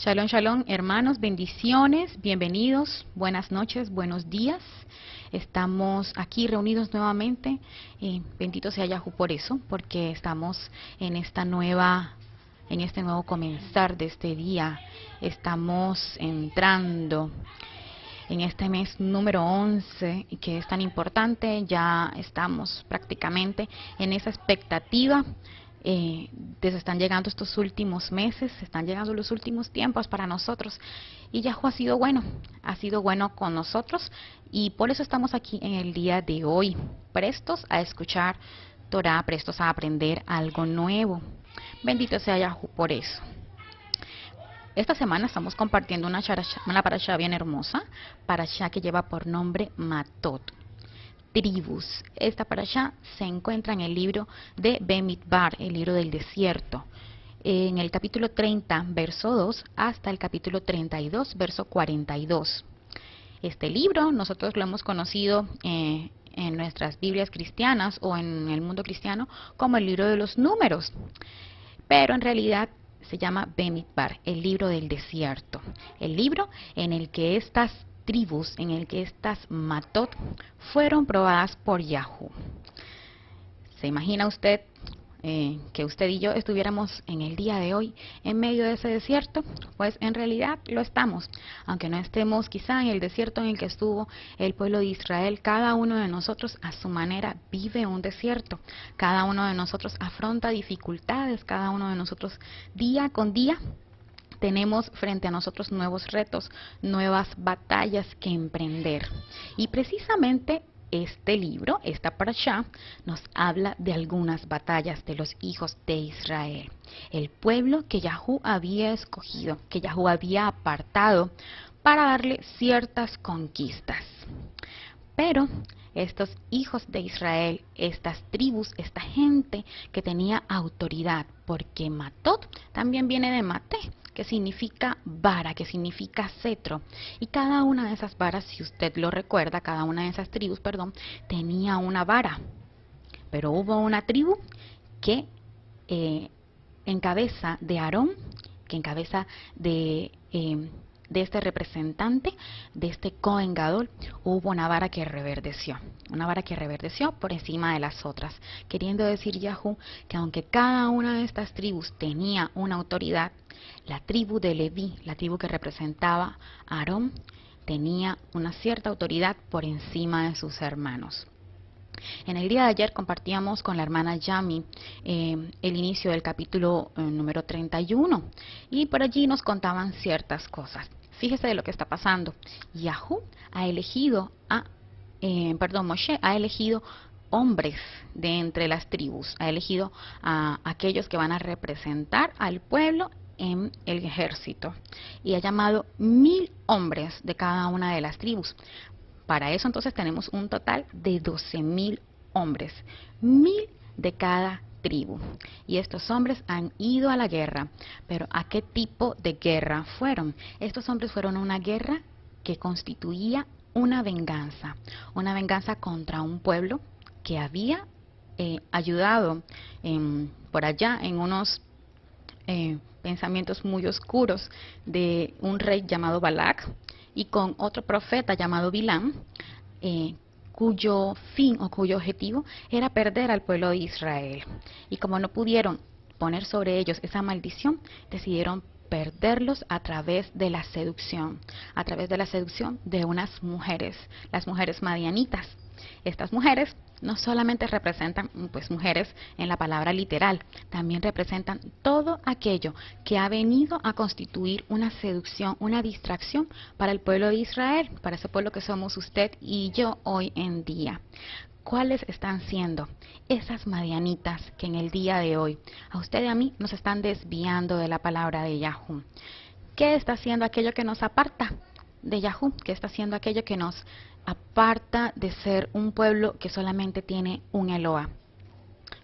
Shalom, shalom, hermanos, bendiciones, bienvenidos, buenas noches, buenos días. Estamos aquí reunidos nuevamente, bendito sea Yahú por eso, porque estamos en este nuevo comenzar de este día. Estamos entrando en este mes número 11, que es tan importante. Ya estamos prácticamente en esa expectativa. Se están llegando estos últimos meses, se están llegando los últimos tiempos para nosotros, y Yahweh ha sido bueno con nosotros, y por eso estamos aquí en el día de hoy, prestos a escuchar Torah, prestos a aprender algo nuevo. Bendito sea Yahweh por eso. Esta semana estamos compartiendo una parashá bien hermosa, parashá que lleva por nombre Matot, tribus. Esta parashá se encuentra en el libro de Bemidbar, el libro del desierto, en el capítulo 30, verso 2, hasta el capítulo 32, verso 42. Este libro nosotros lo hemos conocido en nuestras Biblias cristianas o en el mundo cristiano como el libro de los números, pero en realidad se llama Bemidbar, el libro del desierto, el libro en el que estas tribus, en el que estas Matot fueron probadas por Yahú. ¿Se imagina usted que usted y yo estuviéramos en el día de hoy en medio de ese desierto? Pues en realidad lo estamos, aunque no estemos quizá en el desierto en el que estuvo el pueblo de Israel. Cada uno de nosotros a su manera vive un desierto, cada uno de nosotros afronta dificultades, cada uno de nosotros día con día tenemos frente a nosotros nuevos retos, nuevas batallas que emprender. Y precisamente este libro, esta parashá, nos habla de algunas batallas de los hijos de Israel, el pueblo que Yahú había escogido, que Yahú había apartado para darle ciertas conquistas. Pero estos hijos de Israel, estas tribus, esta gente que tenía autoridad, porque Matot también viene de Maté, que significa vara, que significa cetro. Y cada una de esas varas, si usted lo recuerda, cada una de esas tribus, tenía una vara. Pero hubo una tribu que en cabeza de Aarón, que en cabeza de este representante, de este Cohen Gadol, hubo una vara que reverdeció por encima de las otras, queriendo decir Yahú que aunque cada una de estas tribus tenía una autoridad, la tribu de Leví, la tribu que representaba a Aarón, tenía una cierta autoridad por encima de sus hermanos. En el día de ayer compartíamos con la hermana Yami el inicio del capítulo número 31, y por allí nos contaban ciertas cosas. Fíjese de lo que está pasando. Yahú ha elegido Moshe ha elegido hombres de entre las tribus, ha elegido a aquellos que van a representar al pueblo en el ejército, y ha llamado 1000 hombres de cada una de las tribus. Para eso entonces tenemos un total de 12.000 hombres, 1000 de cada tribu. Y estos hombres han ido a la guerra. Pero ¿a qué tipo de guerra fueron? Estos hombres fueron a una guerra que constituía una venganza contra un pueblo que había ayudado por allá en unos pensamientos muy oscuros de un rey llamado Balac, y con otro profeta llamado Bilam, cuyo fin o cuyo objetivo era perder al pueblo de Israel. Y como no pudieron poner sobre ellos esa maldición, decidieron perderlos a través de la seducción, de unas mujeres, las mujeres madianitas. Estas mujeres no solamente representan mujeres en la palabra literal, también representan todo aquello que ha venido a constituir una seducción, una distracción para el pueblo de Israel, para ese pueblo que somos usted y yo hoy en día. ¿Cuáles están siendo esas madianitas que en el día de hoy a usted y a mí nos están desviando de la palabra de Yahú? ¿Qué está haciendo aquello que nos aparta de Yahú? ¿Qué está haciendo aquello que nos aparta de ser un pueblo que solamente tiene un Eloa?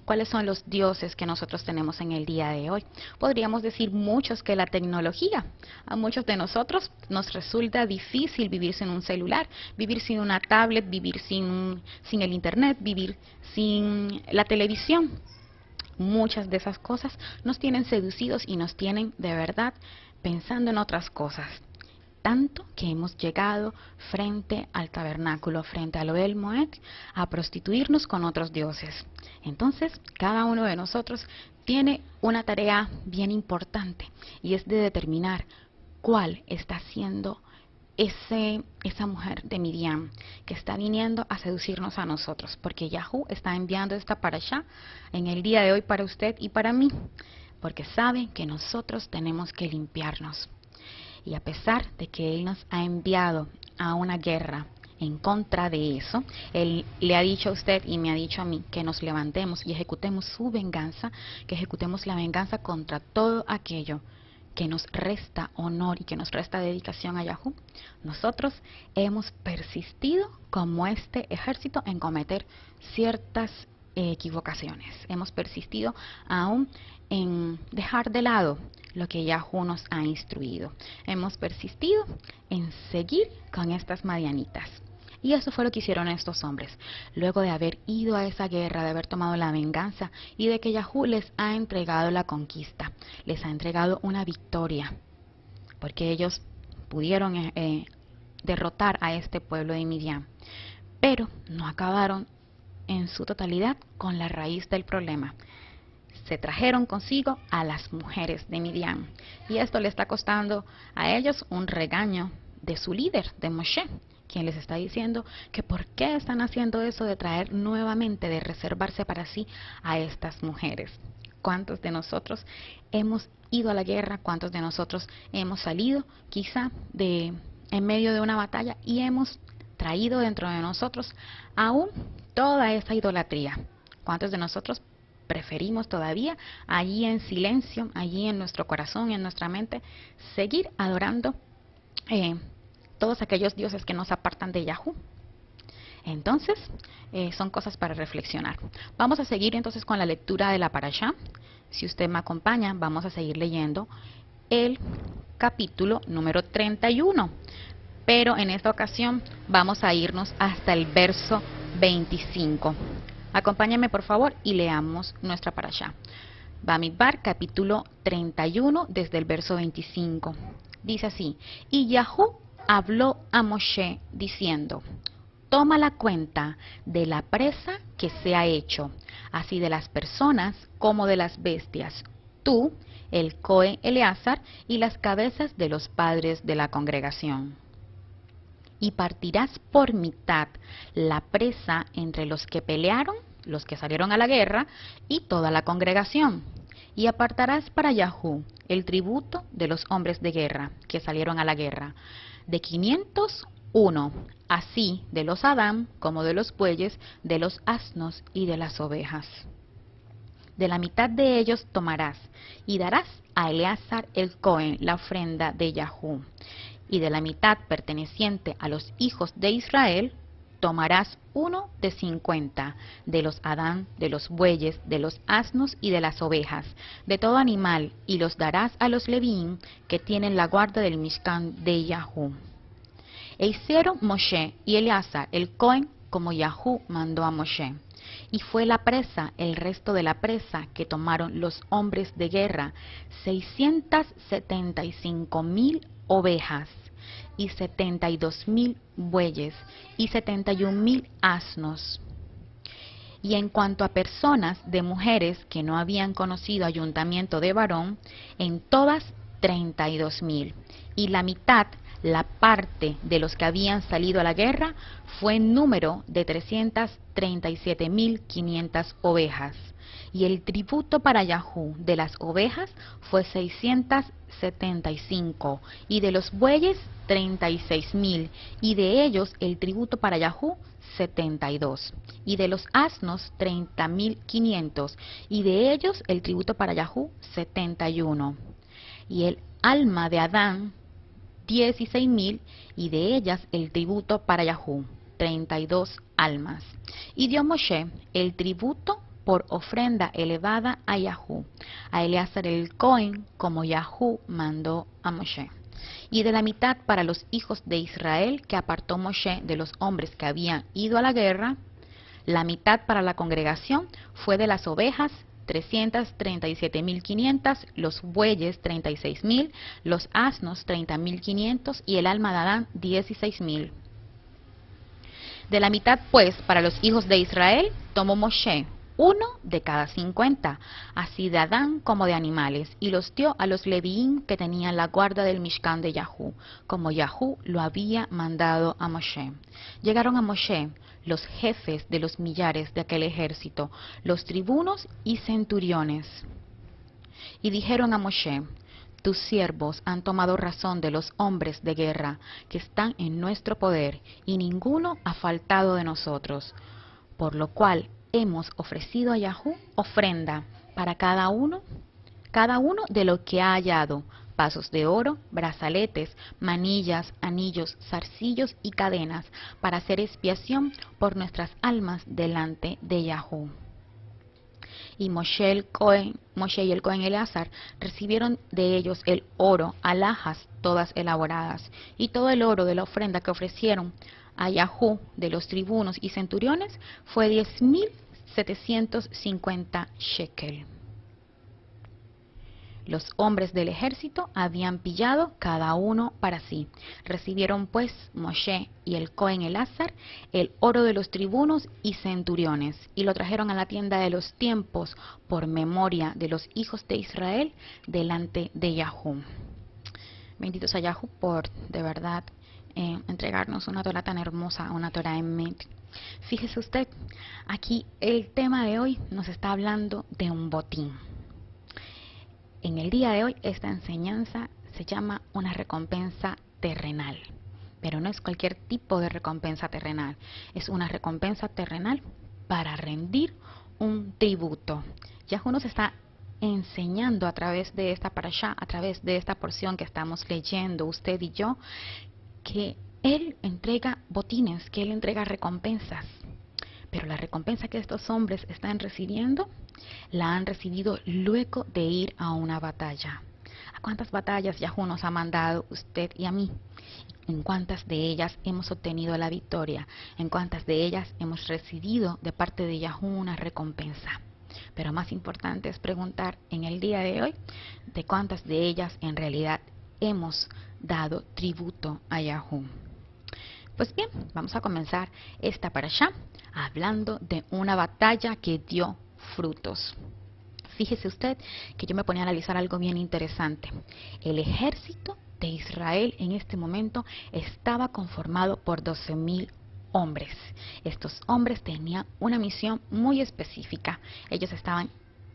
¿Cuáles son los dioses que nosotros tenemos en el día de hoy? Podríamos decir muchos que la tecnología. A muchos de nosotros nos resulta difícil vivir sin un celular, vivir sin una tablet, vivir sin el internet, vivir sin la televisión. Muchas de esas cosas nos tienen seducidos y nos tienen de verdad pensando en otras cosas, tanto que hemos llegado frente al tabernáculo, frente al Ohel Moed, a prostituirnos con otros dioses. Entonces, cada uno de nosotros tiene una tarea bien importante, y es de determinar cuál está siendo esa mujer de Midian que está viniendo a seducirnos a nosotros, porque Yahú está enviando esta parashá en el día de hoy para usted y para mí, porque sabe que nosotros tenemos que limpiarnos. Y a pesar de que Él nos ha enviado a una guerra en contra de eso, Él le ha dicho a usted y me ha dicho a mí que nos levantemos y ejecutemos su venganza, que ejecutemos la venganza contra todo aquello que nos resta honor y que nos resta dedicación a Yahú. Nosotros hemos persistido como este ejército en cometer ciertas equivocaciones. Hemos persistido aún en dejar de lado lo que Yahú nos ha instruido. Hemos persistido en seguir con estas madianitas. Y eso fue lo que hicieron estos hombres, luego de haber ido a esa guerra, de haber tomado la venganza y de que Yahú les ha entregado la conquista, les ha entregado una victoria, porque ellos pudieron derrotar a este pueblo de Midian. Pero no acabaron en su totalidad con la raíz del problema. Se trajeron consigo a las mujeres de Midian, y esto le está costando a ellos un regaño de su líder, de Moshe, quien les está diciendo que por qué están haciendo eso de traer nuevamente, de reservarse para sí a estas mujeres. ¿Cuántos de nosotros hemos ido a la guerra? ¿Cuántos de nosotros hemos salido quizá en medio de una batalla y hemos traído dentro de nosotros aún toda esa idolatría? ¿Cuántos de nosotros preferimos todavía allí en silencio, allí en nuestro corazón y en nuestra mente, seguir adorando todos aquellos dioses que nos apartan de Yahú? Entonces, son cosas para reflexionar. Vamos a seguir entonces con la lectura de la parashá. Si usted me acompaña, vamos a seguir leyendo el capítulo número 31. Pero en esta ocasión vamos a irnos hasta el verso 25. Acompáñame por favor y leamos nuestra parashá. Bamidbar, capítulo 31, desde el verso 25. Dice así: y Yahú habló a Moshe diciendo: toma la cuenta de la presa que se ha hecho, así de las personas como de las bestias, tú, el Cohen Eleazar y las cabezas de los padres de la congregación. Y partirás por mitad la presa entre los que pelearon, los que salieron a la guerra, y toda la congregación. Y apartarás para Yahú el tributo de los hombres de guerra que salieron a la guerra, de 501, así de los Adán como de los bueyes, de los asnos y de las ovejas. De la mitad de ellos tomarás, y darás a Eleazar el Cohen la ofrenda de Yahú. Y de la mitad perteneciente a los hijos de Israel, tomarás uno de 50, de los Adán, de los bueyes, de los asnos y de las ovejas, de todo animal, y los darás a los Levín, que tienen la guarda del Mishkan de Yahú. E hicieron Moshe y Eleazar el Cohen como Yahú mandó a Moshe. Y fue la presa, el resto de la presa que tomaron los hombres de guerra, 675,000 ovejas, y 72,000 bueyes, y 71,000 asnos. Y en cuanto a personas de mujeres que no habían conocido ayuntamiento de varón, en todas 32,000. Y la mitad, la parte de los que habían salido a la guerra, fue en número de 337,500 ovejas. Y el tributo para Yahú de las ovejas fue 675, y de los bueyes 36,000, y de ellos el tributo para Yahú 72, y de los asnos 30,500, y de ellos el tributo para Yahú 71, y el alma de Adán 16,000, y de ellas el tributo para Yahú 32 almas. Y dio Moshe el tributo por ofrenda elevada a Yahú, a Eleazar el Cohen, como Yahú mandó a Moshe. Y de la mitad para los hijos de Israel que apartó Moshe de los hombres que habían ido a la guerra, la mitad para la congregación fue de las ovejas 337.500, los bueyes 36.000, los asnos 30.500 y el alma de Adán 16.000. De la mitad, pues, para los hijos de Israel, tomó Moshe uno de cada 50, así de Adán como de animales, y los dio a los leviín que tenían la guarda del Mishkan de Yahú, como Yahú lo había mandado a Moshe. Llegaron a Moshe los jefes de los millares de aquel ejército, los tribunos y centuriones, y dijeron a Moshe: tus siervos han tomado razón de los hombres de guerra que están en nuestro poder, y ninguno ha faltado de nosotros, por lo cual hemos ofrecido a Yahú ofrenda para cada uno de lo que ha hallado: vasos de oro, brazaletes, manillas, anillos, zarcillos y cadenas, para hacer expiación por nuestras almas delante de Yahú. Y Moshe y el Cohen Eleazar recibieron de ellos el oro, alhajas todas elaboradas, y todo el oro de la ofrenda que ofrecieron a Yahú de los tribunos y centuriones fue 10.750 shekel. Los hombres del ejército habían pillado cada uno para sí. Recibieron pues Moshe y el Cohen Eleazar el oro de los tribunos y centuriones, y lo trajeron a la tienda de los tiempos por memoria de los hijos de Israel delante de Yahú. Bendito sea Yahú por de verdad entregarnos una Torah tan hermosa, una Torah Emet. Fíjese usted, aquí el tema de hoy nos está hablando de un botín. En el día de hoy esta enseñanza se llama una recompensa terrenal, pero no es cualquier tipo de recompensa terrenal, es una recompensa terrenal para rendir un tributo. Yahú nos está enseñando a través de esta parashá, a través de esta porción que estamos leyendo usted y yo, que Él entrega botines, que Él entrega recompensas. Pero la recompensa que estos hombres están recibiendo, la han recibido luego de ir a una batalla. ¿A cuántas batallas Yahú nos ha mandado usted y a mí? ¿En cuántas de ellas hemos obtenido la victoria? ¿En cuántas de ellas hemos recibido de parte de Yahú una recompensa? Pero más importante es preguntar en el día de hoy, ¿de cuántas de ellas en realidad hemos dado tributo a Yahú? Pues bien, vamos a comenzar esta parashá hablando de una batalla que dio frutos. Fíjese usted que yo me ponía a analizar algo bien interesante. El ejército de Israel en este momento estaba conformado por 12.000 hombres. Estos hombres tenían una misión muy específica. Ellos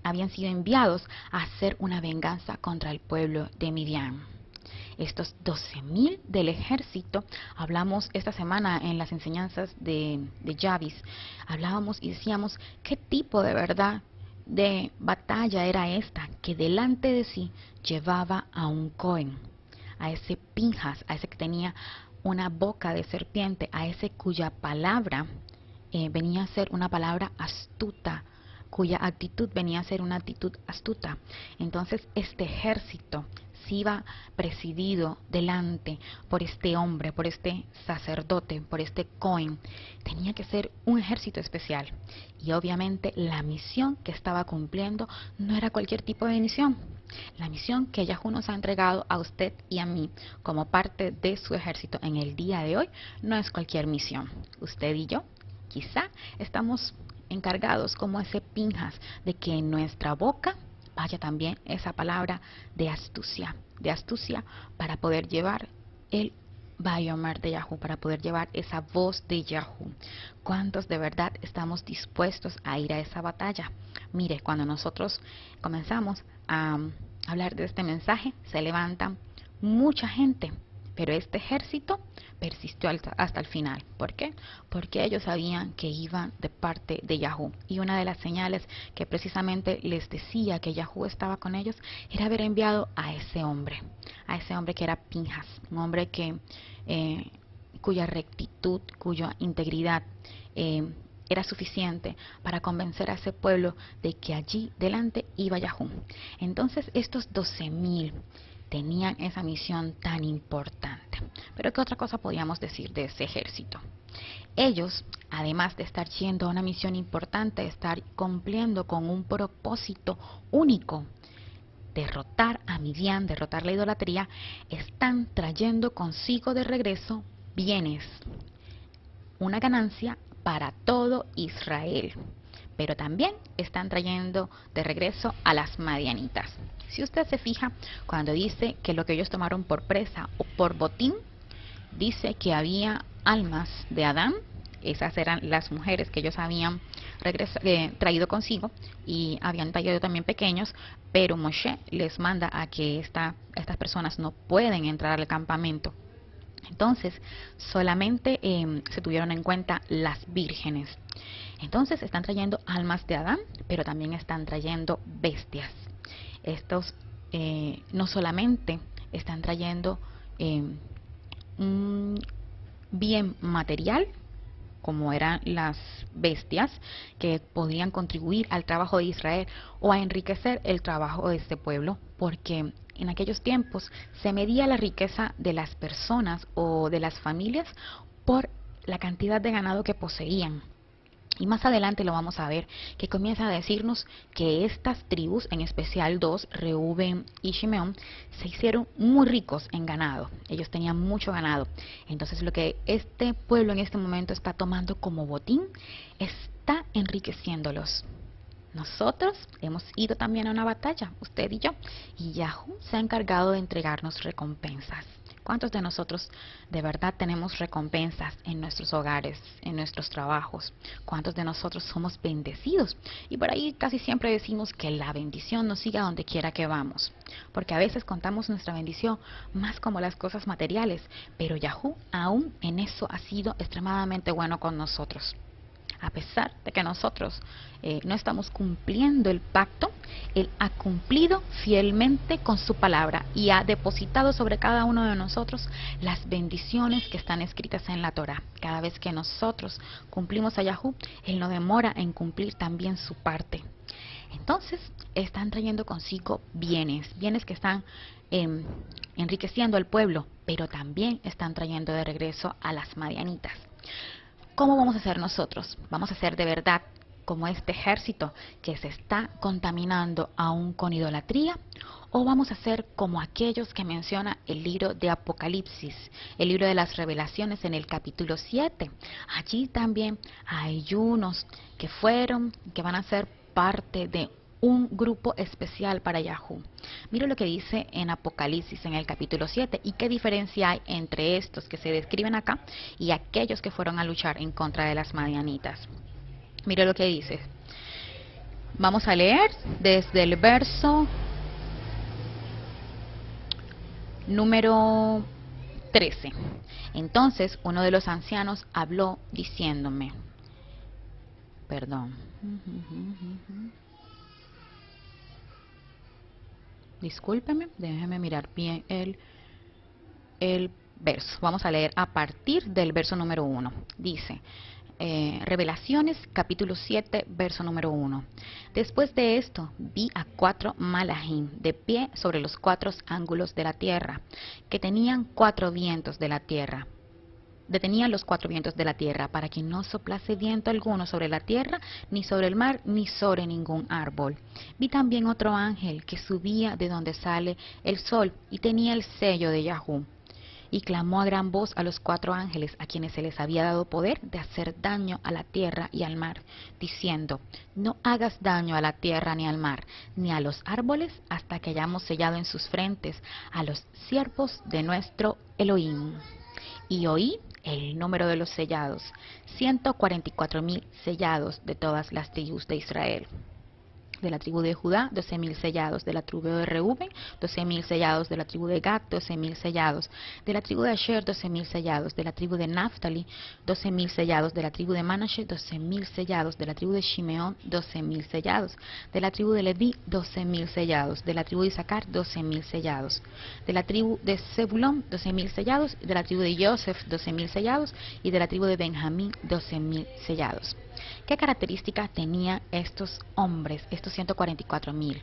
habían sido enviados a hacer una venganza contra el pueblo de Midian. Estos 12.000 del ejército, hablamos esta semana en las enseñanzas de Yavis, hablábamos y decíamos qué tipo de verdad de batalla era esta, que delante de sí llevaba a un Cohen, a ese Pinjas, a ese que tenía una boca de serpiente, a ese cuya palabra venía a ser una palabra astuta, cuya actitud venía a ser una actitud astuta. Entonces este ejército iba presidido delante por este hombre, por este sacerdote, por este Cohen. Tenía que ser un ejército especial, y obviamente la misión que estaba cumpliendo no era cualquier tipo de misión. La misión que Yahú nos ha entregado a usted y a mí como parte de su ejército en el día de hoy no es cualquier misión. Usted y yo quizá estamos encargados, como ese Pinjas, de que en nuestra boca vaya también esa palabra de astucia para poder llevar el Bayomer de Yahú, para poder llevar esa voz de Yahú. ¿Cuántos de verdad estamos dispuestos a ir a esa batalla? Mire, cuando nosotros comenzamos a hablar de este mensaje, se levantan mucha gente, pero este ejército persistió hasta el final. ¿Por qué? Porque ellos sabían que iban de parte de Yahú. Y una de las señales que precisamente les decía que Yahú estaba con ellos era haber enviado a ese hombre que era Pinjas, un hombre cuya rectitud, cuya integridad era suficiente para convencer a ese pueblo de que allí delante iba Yahú. Entonces estos 12.000 tenían esa misión tan importante. Pero ¿qué otra cosa podíamos decir de ese ejército? Ellos, además de estar yendo a una misión importante, de estar cumpliendo con un propósito único, derrotar a Midian, derrotar la idolatría, están trayendo consigo de regreso bienes, una ganancia para todo Israel. Pero también están trayendo de regreso a las madianitas. Si usted se fija, cuando dice que lo que ellos tomaron por presa o por botín, dice que había almas de Adán. Esas eran las mujeres que ellos habían traído consigo, y habían traído también pequeños, pero Moshe les manda a que estas personas no pueden entrar al campamento. Entonces solamente se tuvieron en cuenta las vírgenes. Entonces están trayendo almas de Adán, pero también están trayendo bestias. Estos no solamente están trayendo un bien material, como eran las bestias, que podían contribuir al trabajo de Israel o a enriquecer el trabajo de este pueblo, porque en aquellos tiempos se medía la riqueza de las personas o de las familias por la cantidad de ganado que poseían. Y más adelante lo vamos a ver, que comienza a decirnos que estas tribus, en especial dos, Reubén y Shimeón, se hicieron muy ricos en ganado. Ellos tenían mucho ganado. Entonces lo que este pueblo en este momento está tomando como botín está enriqueciéndolos. Nosotros hemos ido también a una batalla, usted y yo, y Yahú se ha encargado de entregarnos recompensas. ¿Cuántos de nosotros de verdad tenemos recompensas en nuestros hogares, en nuestros trabajos? ¿Cuántos de nosotros somos bendecidos? Y por ahí casi siempre decimos que la bendición nos siga donde quiera que vamos, porque a veces contamos nuestra bendición más como las cosas materiales, pero Yahú aún en eso ha sido extremadamente bueno con nosotros. A pesar de que nosotros no estamos cumpliendo el pacto, Él ha cumplido fielmente con su palabra y ha depositado sobre cada uno de nosotros las bendiciones que están escritas en la Torá. Cada vez que nosotros cumplimos a Yahú, Él no demora en cumplir también su parte. Entonces están trayendo consigo bienes que están enriqueciendo al pueblo, pero también están trayendo de regreso a las madianitas. ¿Cómo vamos a hacer nosotros? ¿Vamos a ser de verdad como este ejército que se está contaminando aún con idolatría? ¿O vamos a ser como aquellos que menciona el libro de Apocalipsis, el libro de las revelaciones en el capítulo 7? Allí también hay unos que van a ser parte de un grupo especial para Yahú. Mira lo que dice en Apocalipsis en el capítulo 7 y qué diferencia hay entre estos que se describen acá y aquellos que fueron a luchar en contra de las madianitas. Mira lo que dice. Vamos a leer desde el verso número 13. Entonces uno de los ancianos habló diciéndome, discúlpeme, déjeme mirar bien el verso. Vamos a leer a partir del verso número 1. Dice, Revelaciones capítulo 7, verso número 1. Después de esto vi a 4 malajim de pie sobre los 4 ángulos de la tierra, que tenían 4 vientos de la tierra. Detenían los 4 vientos de la tierra para que no soplase viento alguno sobre la tierra, ni sobre el mar, ni sobre ningún árbol. Vi también otro ángel que subía de donde sale el sol y tenía el sello de Yahú. Y clamó a gran voz a los 4 ángeles a quienes se les había dado poder de hacer daño a la tierra y al mar, diciendo, no hagas daño a la tierra ni al mar, ni a los árboles, hasta que hayamos sellado en sus frentes a los siervos de nuestro Elohim. Y oí el número de los sellados, 144,000 sellados de todas las tribus de Israel. De la tribu de Judá, 12,000 sellados. De la tribu de Reubén, 12,000 sellados. De la tribu de Gad, 12,000 sellados. De la tribu de Asher, 12,000 sellados. De la tribu de Naftali, 12,000 sellados. De la tribu de Manashe, 12,000 sellados. De la tribu de Shimeón, 12,000 sellados. De la tribu de Leví, 12,000 sellados. De la tribu de Isaacar, 12,000 sellados. De la tribu de Zebulón, 12,000 sellados. De la tribu de Yosef, 12,000 sellados. Y de la tribu de Benjamín, 12,000 sellados. ¿Qué características tenían estos hombres, estos 144,000?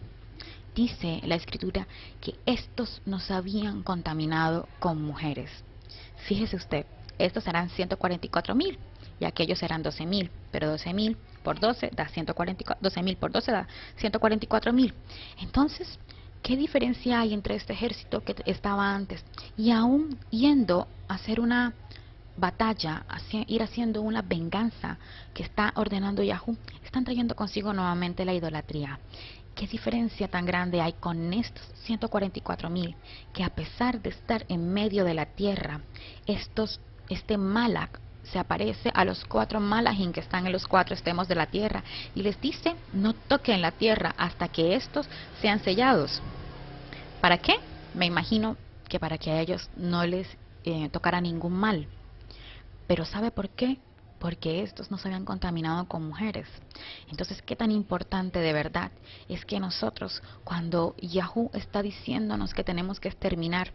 Dice la Escritura que estos nos habían contaminado con mujeres. Fíjese usted, estos serán 144.000 y aquellos serán 12.000, pero 12.000 por 12 da 144, 12.000 por 12 da 144.000. Entonces, ¿qué diferencia hay entre este ejército que estaba antes y aún yendo a hacer una batalla, ir haciendo una venganza que está ordenando Yahú? Están trayendo consigo nuevamente la idolatría. ¿Qué diferencia tan grande hay con estos 144.000 que, a pesar de estar en medio de la tierra, este Malak se aparece a los 4 Malachim que están en los 4 extremos de la tierra y les dice: no toquen la tierra hasta que estos sean sellados? ¿Para qué? Me imagino que para que a ellos no les tocara ningún mal. Pero ¿sabe por qué? Porque estos no se habían contaminado con mujeres. Entonces, ¿qué tan importante de verdad es que nosotros, cuando Yahú está diciéndonos que tenemos que exterminar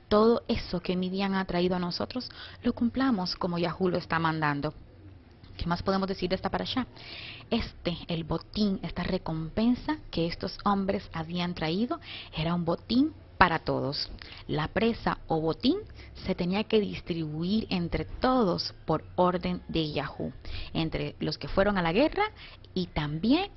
todo eso que Midian ha traído a nosotros, lo cumplamos como Yahú lo está mandando? ¿Qué más podemos decir de esta parashá? El botín, esta recompensa que estos hombres habían traído, era un botín para todos. La presa o botín se tenía que distribuir entre todos por orden de Yahú, entre los que fueron a la guerra y también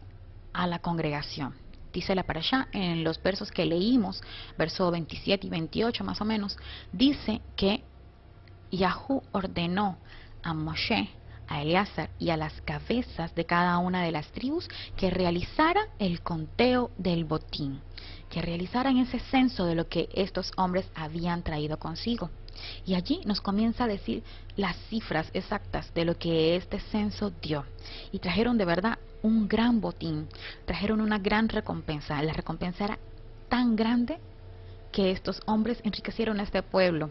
a la congregación. Dice la parashá en los versos que leímos, versos 27 y 28 más o menos, dice que Yahú ordenó a Moshe, a Eleazar y a las cabezas de cada una de las tribus que realizaran el conteo del botín, que realizaran ese censo de lo que estos hombres habían traído consigo. Y allí nos comienza a decir las cifras exactas de lo que este censo dio. Y trajeron de verdad un gran botín, trajeron una gran recompensa. La recompensa era tan grande que estos hombres enriquecieron a este pueblo.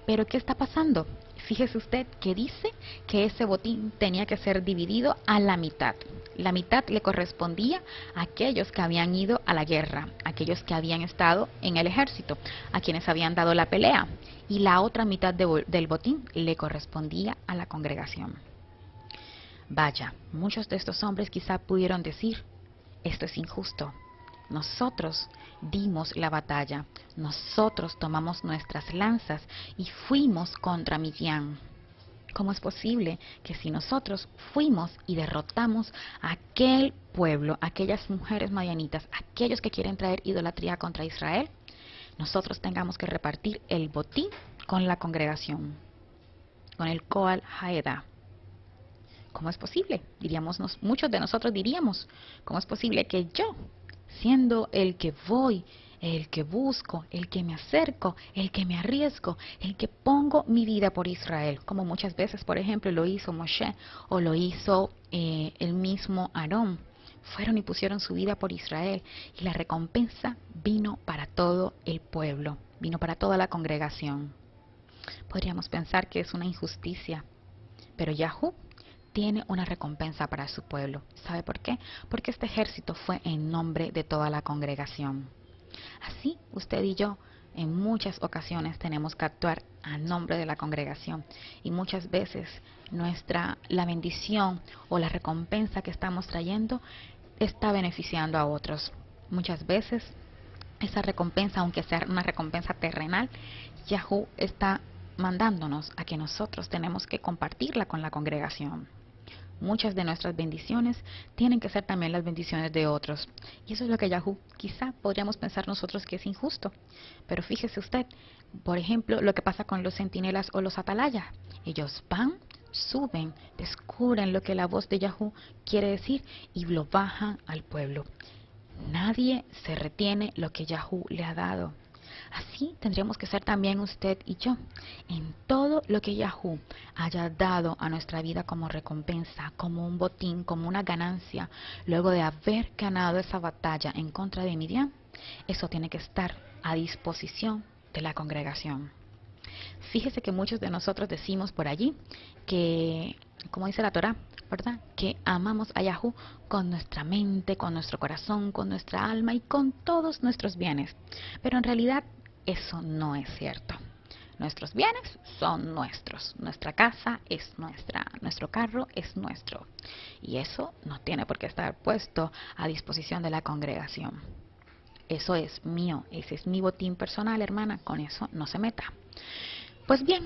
Pero ¿qué está pasando? Fíjese usted que dice que ese botín tenía que ser dividido a la mitad. La mitad le correspondía a aquellos que habían ido a la guerra, aquellos que habían estado en el ejército, a quienes habían dado la pelea. Y la otra mitad del botín le correspondía a la congregación. Vaya, muchos de estos hombres quizá pudieron decir: esto es injusto. Nosotros dimos la batalla, nosotros tomamos nuestras lanzas y fuimos contra Midian. ¿Cómo es posible que si nosotros fuimos y derrotamos a aquel pueblo, aquellas mujeres madianitas, aquellos que quieren traer idolatría contra Israel, nosotros tengamos que repartir el botín con la congregación, con el Koal Haedah? ¿Cómo es posible? Muchos de nosotros diríamos: ¿cómo es posible que yo, siendo el que voy, el que busco, el que me acerco, el que me arriesgo, el que pongo mi vida por Israel, como muchas veces, por ejemplo, lo hizo Moshe o lo hizo el mismo Aarón, fueron y pusieron su vida por Israel, y la recompensa vino para todo el pueblo, vino para toda la congregación? Podríamos pensar que es una injusticia, pero Yahú tiene una recompensa para su pueblo. ¿Sabe por qué? Porque este ejército fue en nombre de toda la congregación. Así, usted y yo, en muchas ocasiones tenemos que actuar a nombre de la congregación, y muchas veces la bendición o la recompensa que estamos trayendo está beneficiando a otros. Muchas veces esa recompensa, aunque sea una recompensa terrenal, Yahú está mandándonos a que nosotros tenemos que compartirla con la congregación. Muchas de nuestras bendiciones tienen que ser también las bendiciones de otros. Y eso es lo que Yahú, quizá podríamos pensar nosotros que es injusto. Pero fíjese usted, por ejemplo, lo que pasa con los centinelas o los atalayas. Ellos van, suben, descubren lo que la voz de Yahú quiere decir y lo bajan al pueblo. Nadie se retiene lo que Yahú le ha dado. Así tendríamos que ser también usted y yo. En todo lo que Yahú haya dado a nuestra vida como recompensa, como un botín, como una ganancia, luego de haber ganado esa batalla en contra de Midian, eso tiene que estar a disposición de la congregación. Fíjese que muchos de nosotros decimos por allí que, como dice la Torá, ¿verdad?, que amamos a Yahú con nuestra mente, con nuestro corazón, con nuestra alma y con todos nuestros bienes. Pero en realidad eso no es cierto. Nuestros bienes son nuestros, nuestra casa es nuestra, nuestro carro es nuestro. Y eso no tiene por qué estar puesto a disposición de la congregación. Eso es mío, ese es mi botín personal, hermana, con eso no se meta. Pues bien,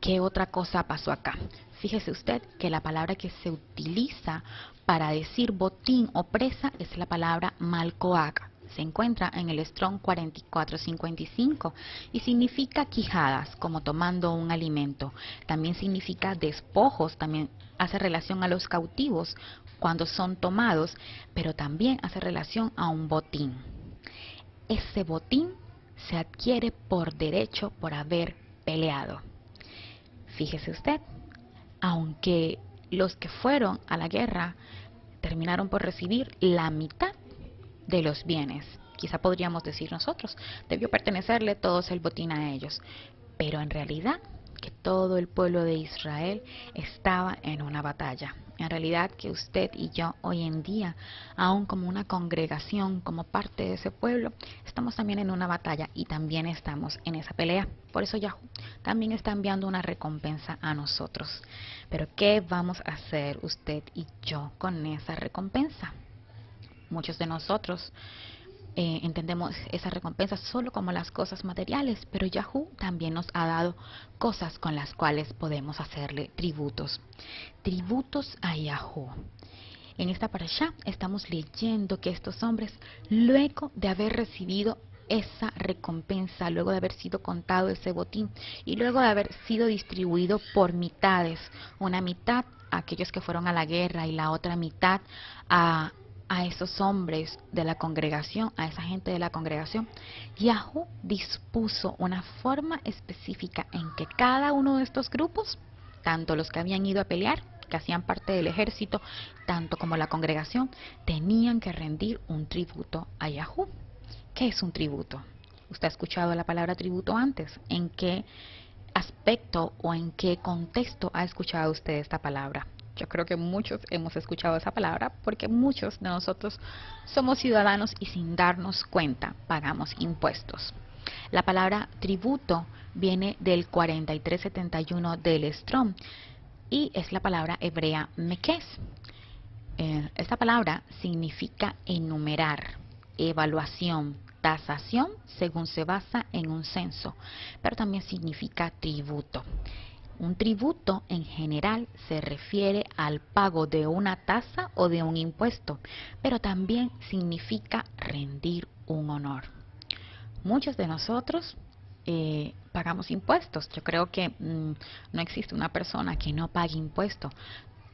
¿Qué otra cosa pasó acá? Fíjese usted que la palabra que se utiliza para decir botín o presa es la palabra malcoag. Se encuentra en el Strong 4455 y significa quijadas, como tomando un alimento. También significa despojos, también hace relación a los cautivos cuando son tomados, pero también hace relación a un botín. Ese botín se adquiere por derecho por haber peleado. Fíjese usted, aunque los que fueron a la guerra terminaron por recibir la mitad de los bienes, quizá podríamos decir nosotros, debió pertenecerle todo el botín a ellos, pero en realidad que todo el pueblo de Israel estaba en una batalla. En realidad que usted y yo hoy en día, aún como una congregación, como parte de ese pueblo, estamos también en una batalla y también estamos en esa pelea. Por eso Yahweh también está enviando una recompensa a nosotros. Pero ¿qué vamos a hacer usted y yo con esa recompensa? Muchos de nosotros entendemos esa recompensa solo como las cosas materiales, pero Yahweh también nos ha dado cosas con las cuales podemos hacerle tributos. Tributos a Yahweh. En esta parashá estamos leyendo que estos hombres, luego de haber recibido esa recompensa, luego de haber sido contado ese botín y luego de haber sido distribuido por mitades, una mitad a aquellos que fueron a la guerra y la otra mitad a esos hombres de la congregación, a esa gente de la congregación, Yahweh dispuso una forma específica en que cada uno de estos grupos, tanto los que habían ido a pelear, que hacían parte del ejército, tanto como la congregación, tenían que rendir un tributo a Yahweh. ¿Qué es un tributo? ¿Usted ha escuchado la palabra tributo antes? ¿En qué aspecto o en qué contexto ha escuchado usted esta palabra? Yo creo que muchos hemos escuchado esa palabra porque muchos de nosotros somos ciudadanos y sin darnos cuenta pagamos impuestos. La palabra tributo viene del 4371 del Strong y es la palabra hebrea mekes. Esta palabra significa enumerar, evaluación, tasación según se basa en un censo, pero también significa tributo. Un tributo en general se refiere al pago de una tasa o de un impuesto, pero también significa rendir un honor. Muchos de nosotros pagamos impuestos. Yo creo que no existe una persona que no pague impuestos.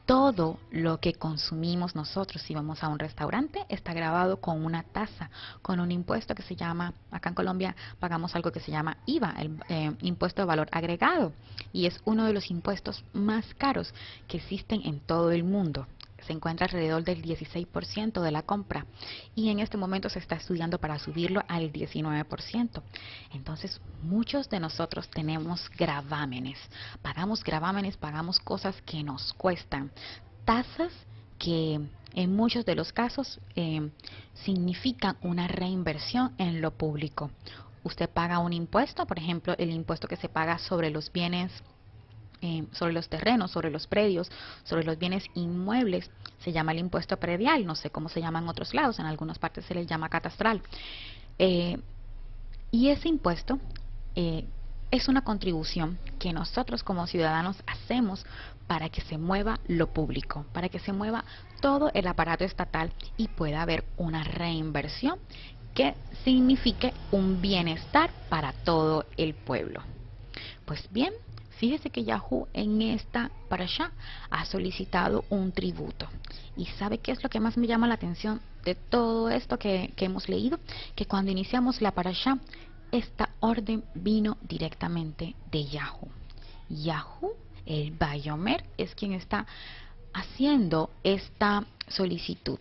Todo lo que consumimos nosotros, si vamos a un restaurante, está grabado con una tasa, con un impuesto que se llama, acá en Colombia pagamos algo que se llama IVA, el impuesto de valor agregado, y es uno de los impuestos más caros que existen en todo el mundo. Se encuentra alrededor del 16% de la compra y en este momento se está estudiando para subirlo al 19%. Entonces muchos de nosotros tenemos gravámenes, pagamos cosas que nos cuestan, tasas que en muchos de los casos significan una reinversión en lo público. Usted paga un impuesto, por ejemplo el impuesto que se paga sobre los bienes, sobre los terrenos, sobre los predios, sobre los bienes inmuebles, se llama el impuesto predial, no sé cómo se llama en otros lados, en algunas partes se le llama catastral. Y ese impuesto es una contribución que nosotros como ciudadanos hacemos para que se mueva lo público, para que se mueva todo el aparato estatal y pueda haber una reinversión que signifique un bienestar para todo el pueblo. Pues bien, fíjese que Yahweh en esta parashá ha solicitado un tributo. ¿Y sabe qué es lo que más me llama la atención de todo esto que hemos leído? Que cuando iniciamos la parashá, esta orden vino directamente de Yahweh. Yahweh, el Bayomer, es quien está haciendo esta solicitud.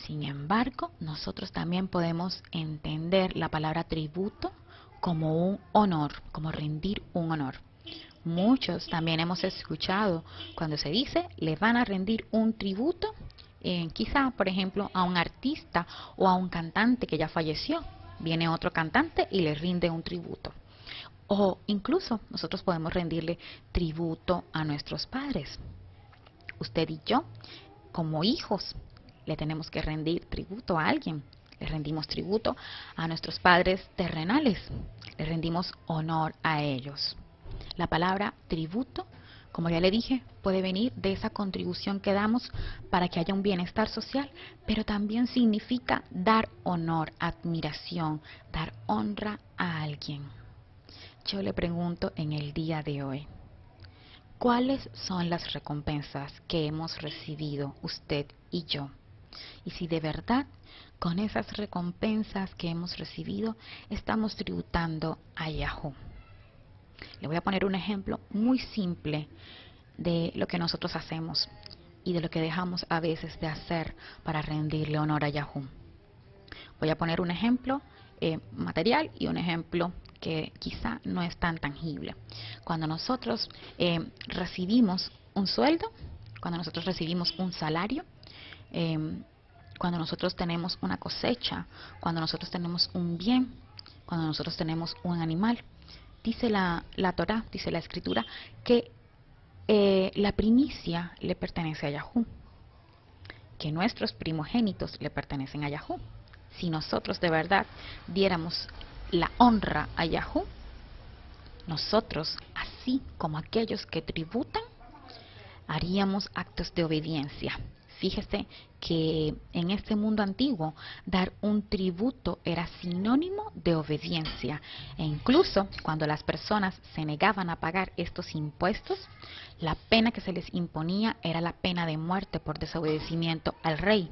Sin embargo, nosotros también podemos entender la palabra tributo como un honor, como rendir un honor. Muchos también hemos escuchado cuando se dice le van a rendir un tributo, quizá por ejemplo a un artista o a un cantante que ya falleció. Viene otro cantante y le rinde un tributo. O incluso nosotros podemos rendirle tributo a nuestros padres. Usted y yo, como hijos, le tenemos que rendir tributo a alguien. Le rendimos tributo a nuestros padres terrenales. Le rendimos honor a ellos. La palabra tributo, como ya le dije, puede venir de esa contribución que damos para que haya un bienestar social, pero también significa dar honor, admiración, dar honra a alguien. Yo le pregunto en el día de hoy, ¿cuáles son las recompensas que hemos recibido usted y yo? Y si de verdad con esas recompensas que hemos recibido estamos tributando a Yahoo. Le voy a poner un ejemplo muy simple de lo que nosotros hacemos y de lo que dejamos a veces de hacer para rendirle honor a Yahoo. Voy a poner un ejemplo material y un ejemplo que quizá no es tan tangible. Cuando nosotros recibimos un sueldo, cuando nosotros recibimos un salario, cuando nosotros tenemos una cosecha, cuando nosotros tenemos un bien, cuando nosotros tenemos un animal, dice la Torá, dice la Escritura, que la primicia le pertenece a Yahoo, que nuestros primogénitos le pertenecen a Yahoo. Si nosotros de verdad diéramos la honra a Yahoo, nosotros, así como aquellos que tributan, haríamos actos de obediencia. Fíjese que en este mundo antiguo dar un tributo era sinónimo de obediencia, e incluso cuando las personas se negaban a pagar estos impuestos, la pena que se les imponía era la pena de muerte por desobedecimiento al rey.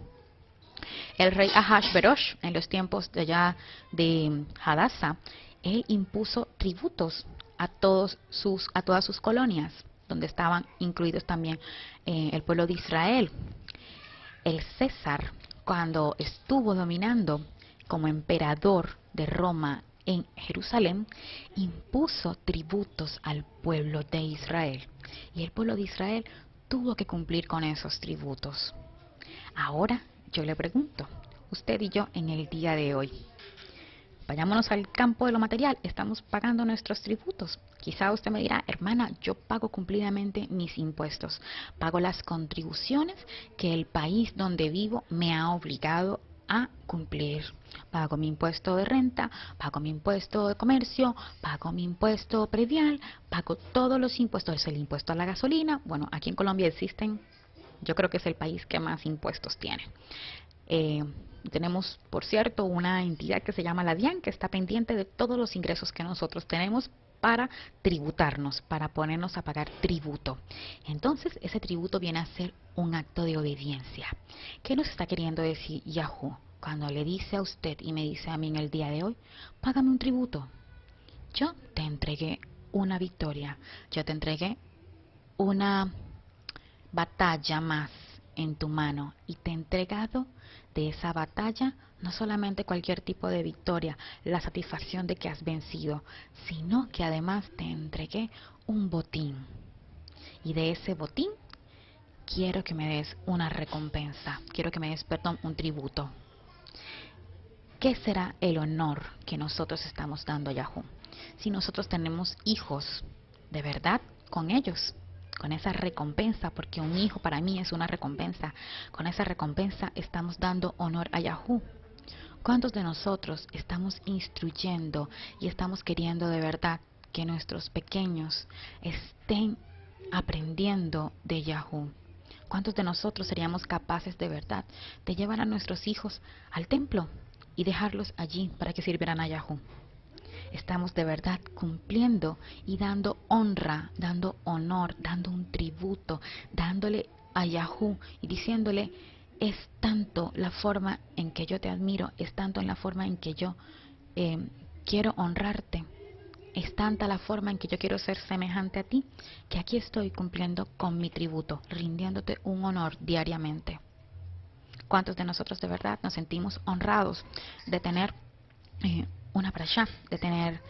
El rey Ahasverosh, en los tiempos de allá de Hadasa, él impuso tributos a todas sus colonias, donde estaban incluidos también el pueblo de Israel. El César, cuando estuvo dominando como emperador de Roma en Jerusalén, impuso tributos al pueblo de Israel. Y el pueblo de Israel tuvo que cumplir con esos tributos. Ahora yo le pregunto, usted y yo en el día de hoy, vayámonos al campo de lo material, estamos pagando nuestros tributos. Quizá usted me dirá, hermana, yo pago cumplidamente mis impuestos, pago las contribuciones que el país donde vivo me ha obligado a cumplir. Pago mi impuesto de renta, pago mi impuesto de comercio, pago mi impuesto predial, pago todos los impuestos, el impuesto a la gasolina. Bueno, aquí en Colombia existen, yo creo que es el país que más impuestos tiene. Tenemos, por cierto, una entidad que se llama la DIAN, que está pendiente de todos los ingresos que nosotros tenemos para tributarnos, para ponernos a pagar tributo. Entonces, ese tributo viene a ser un acto de obediencia. ¿Qué nos está queriendo decir Yahoo cuando le dice a usted y me dice a mí en el día de hoy, págame un tributo? Yo te entregué una victoria, yo te entregué una batalla más en tu mano y te he entregado de esa batalla no solamente cualquier tipo de victoria, la satisfacción de que has vencido, sino que además te entregué un botín. Y de ese botín quiero que me des una recompensa, quiero que me des, perdón, un tributo. ¿Qué será el honor que nosotros estamos dando a Yahoo? Si nosotros tenemos hijos, de verdad, con ellos, con esa recompensa, porque un hijo para mí es una recompensa, con esa recompensa estamos dando honor a Yahoo. ¿Cuántos de nosotros estamos instruyendo y estamos queriendo de verdad que nuestros pequeños estén aprendiendo de Yahoo? ¿Cuántos de nosotros seríamos capaces de verdad de llevar a nuestros hijos al templo y dejarlos allí para que sirvieran a Yahoo? Estamos de verdad cumpliendo y dando honra, dando honor, dando un tributo, dándole a Yahoo y diciéndole, es tanto la forma en que yo te admiro, es tanto en la forma en que yo quiero honrarte, es tanta la forma en que yo quiero ser semejante a ti, que aquí estoy cumpliendo con mi tributo, rindiéndote un honor diariamente. ¿Cuántos de nosotros de verdad nos sentimos honrados de tener una parashá, de tener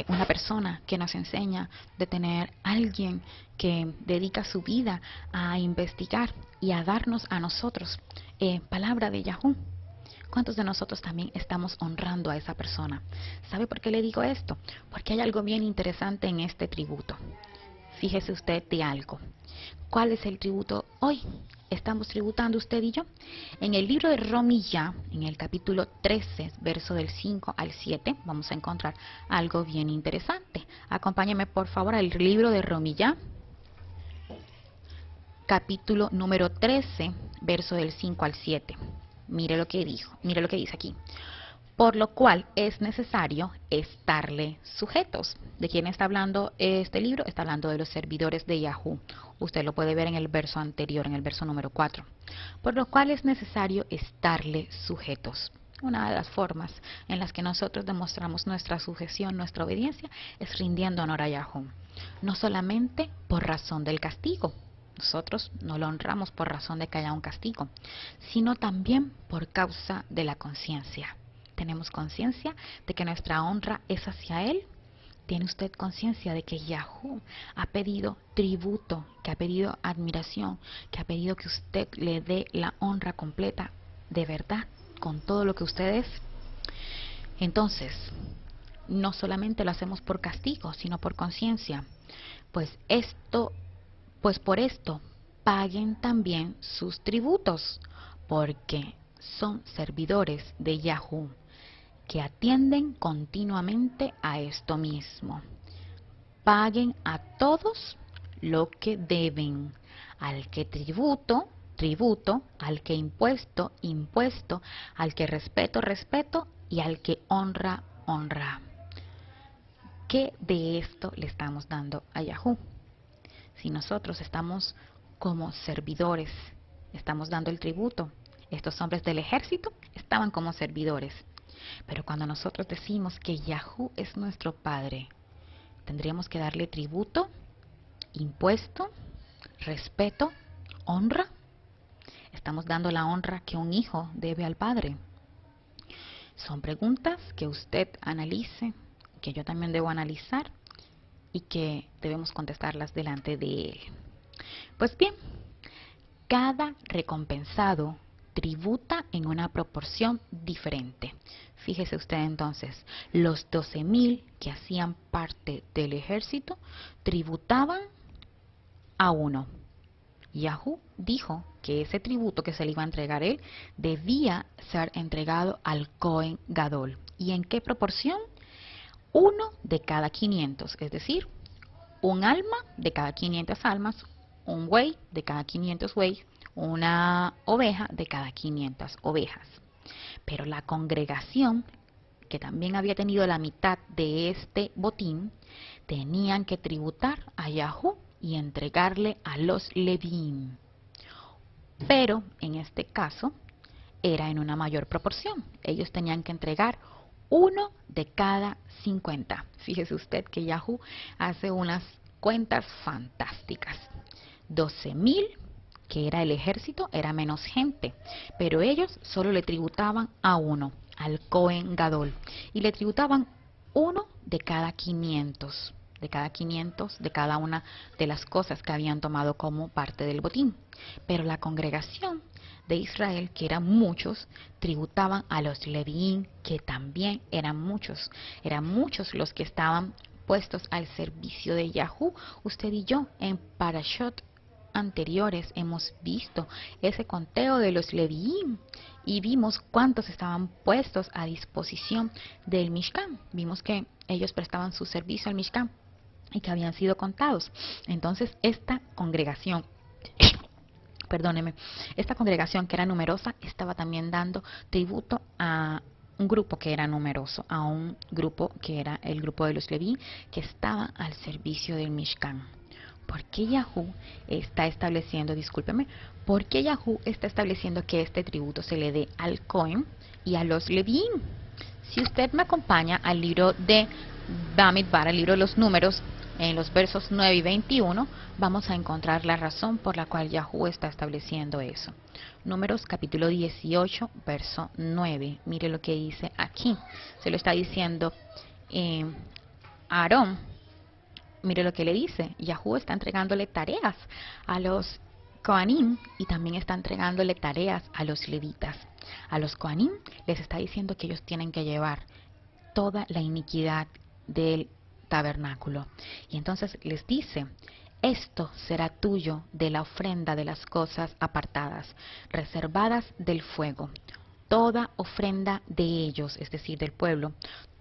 una persona que nos enseña, de tener alguien que dedica su vida a investigar y a darnos a nosotros palabra de Yahoo? ¿Cuántos de nosotros también estamos honrando a esa persona? ¿Sabe por qué le digo esto? Porque hay algo bien interesante en este tributo. Fíjese usted de algo. ¿Cuál es el tributo hoy? estamos tributando usted y yo? En el libro de Romillá, en el capítulo 13, verso del 5 al 7, vamos a encontrar algo bien interesante. Acompáñeme por favor al libro de Romillá, capítulo número 13, verso del 5 al 7. Mire lo que dice aquí. Por lo cual es necesario estarle sujetos. ¿De quién está hablando este libro? Está hablando de los servidores de Yahoo. Usted lo puede ver en el verso anterior, en el verso número 4. Por lo cual es necesario estarle sujetos. Una de las formas en las que nosotros demostramos nuestra sujeción, nuestra obediencia, es rindiendo honor a Yahoo. No solamente por razón del castigo. Nosotros no lo honramos por razón de que haya un castigo, sino también por causa de la conciencia. Tenemos conciencia de que nuestra honra es hacia Él. ¿Tiene usted conciencia de que Yahoo ha pedido tributo, que ha pedido admiración, que ha pedido que usted le dé la honra completa de verdad con todo lo que usted es? Entonces, no solamente lo hacemos por castigo, sino por conciencia. Pues por esto paguen también sus tributos, porque son servidores de Yahoo, que atienden continuamente a esto mismo. Paguen a todos lo que deben, al que tributo, al que impuesto, al que respeto, y al que honra, honra. ¿Qué de esto le estamos dando a Yahoo? Si nosotros estamos como servidores, estamos dando el tributo. Estos hombres del ejército estaban como servidores. Pero cuando nosotros decimos que Yahoo es nuestro Padre, tendríamos que darle tributo, impuesto, respeto, honra. Estamos dando la honra que un hijo debe al Padre. Son preguntas que usted analice, que yo también debo analizar y que debemos contestarlas delante de Él. Pues bien, cada recompensado tributa en una proporción diferente. Fíjese usted entonces, los 12,000 que hacían parte del ejército tributaban a uno. Yahoo dijo que ese tributo que se le iba a entregar a él debía ser entregado al Cohen Gadol. ¿Y en qué proporción? 1 de cada 500, es decir, un alma de cada 500 almas, un buey de cada 500 bueyes, una oveja de cada 500 ovejas. Pero la congregación, que también había tenido la mitad de este botín, tenían que tributar a Yahoo y entregarle a los Levín. Pero en este caso era en una mayor proporción. Ellos tenían que entregar 1 de cada 50. Fíjese usted que Yahoo hace unas cuentas fantásticas. 12,000, que era el ejército, era menos gente, pero ellos solo le tributaban a uno, al Cohen Gadol, y le tributaban 1 de cada 500, de cada una de las cosas que habían tomado como parte del botín. Pero la congregación de Israel, que eran muchos, tributaban a los Levín, que también eran muchos los que estaban puestos al servicio de Yahoo. Usted y yo en Parashot anteriores hemos visto ese conteo de los Levín y vimos cuántos estaban puestos a disposición del Mishkan. Vimos que ellos prestaban su servicio al Mishkan y que habían sido contados. Entonces esta congregación esta congregación que era numerosa estaba también dando tributo a un grupo que era numeroso, a un grupo que era el grupo de los Leví, que estaba al servicio del Mishkan. ¿Por qué Yahoo está estableciendo, por qué Yahoo está estableciendo que este tributo se le dé al Cohen y a los Leví? Si usted me acompaña al libro de Bamidbar, al libro de los números, en los versos 9 y 21, vamos a encontrar la razón por la cual Yahoo está estableciendo eso. Números capítulo 18, verso 9. Mire lo que dice aquí. Se lo está diciendo Aarón. Mire lo que le dice. Yahoo está entregándole tareas a los Coanim y también está entregándole tareas a los levitas. A los Coanim les está diciendo que ellos tienen que llevar toda la iniquidad del tabernáculo. Y entonces les dice, Esto será tuyo de la ofrenda de las cosas apartadas, reservadas del fuego. Toda ofrenda de ellos, es decir, del pueblo,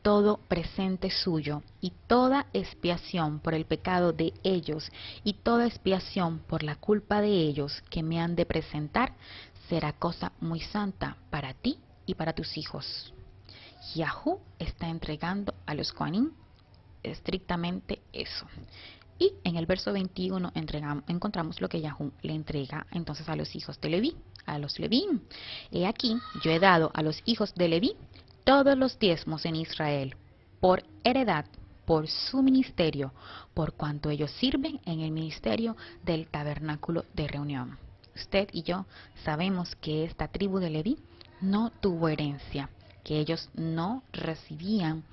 todo presente suyo, y toda expiación por el pecado de ellos, y toda expiación por la culpa de ellos que me han de presentar, será cosa muy santa para ti y para tus hijos. Yahú está entregando a los Kohanim estrictamente eso. Y en el verso 21 encontramos lo que Yahú le entrega entonces a los hijos de Leví, a los Levín. He aquí, yo he dado a los hijos de Leví todos los diezmos en Israel, por heredad, por su ministerio, por cuanto ellos sirven en el ministerio del tabernáculo de reunión. Usted y yo sabemos que esta tribu de Leví no tuvo herencia, que ellos no recibían,